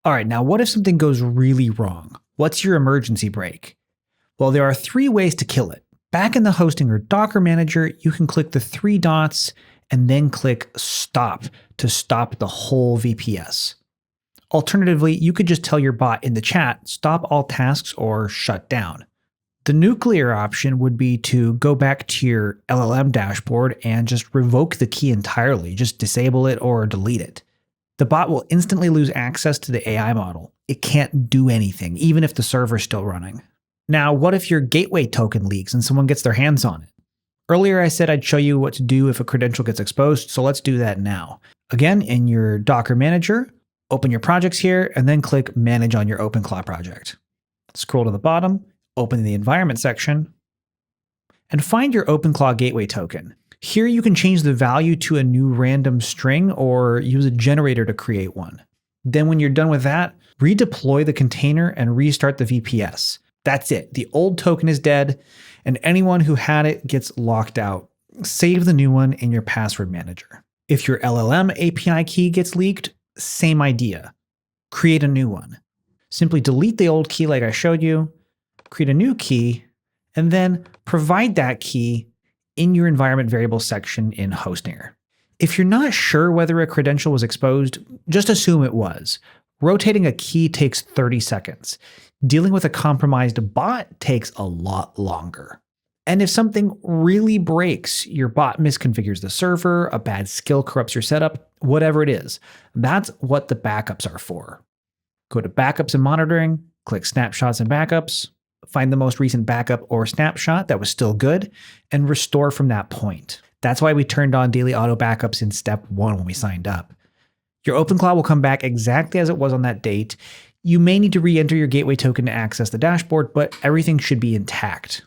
All right, now what if something goes really wrong? What's your emergency brake? Well, there are three ways to kill it. Back in the hosting or Docker manager, you can click the three dots and then click stop to stop the whole VPS. Alternatively, you could just tell your bot in the chat, stop all tasks or shut down. The nuclear option would be to go back to your LLM dashboard and just revoke the key entirely, just disable it or delete it. The bot will instantly lose access to the AI model. It can't do anything, even if the server's still running. Now, what if your gateway token leaks and someone gets their hands on it? Earlier I said I'd show you what to do if a credential gets exposed, so let's do that now. Again, in your Docker manager, open your projects here, and then click Manage on your OpenClaw project. Scroll to the bottom, open the environment section, and find your OpenClaw gateway token. Here you can change the value to a new random string or use a generator to create one. Then when you're done with that, redeploy the container and restart the VPS. That's it. The old token is dead, and anyone who had it gets locked out. Save the new one in your password manager. If your LLM API key gets leaked, same idea. Create a new one. Simply delete the old key like I showed you, create a new key, and then provide that key in your environment variable section in Hostinger. If you're not sure whether a credential was exposed, just assume it was. Rotating a key takes 30 seconds. Dealing with a compromised bot takes a lot longer. And if something really breaks, your bot misconfigures the server, a bad skill corrupts your setup, whatever it is, that's what the backups are for. Go to Backups and Monitoring, click Snapshots and Backups, find the most recent backup or snapshot that was still good, and restore from that point. That's why we turned on daily auto backups in step 1 when we signed up. Your OpenClaw will come back exactly as it was on that date. You may need to re-enter your gateway token to access the dashboard, but everything should be intact.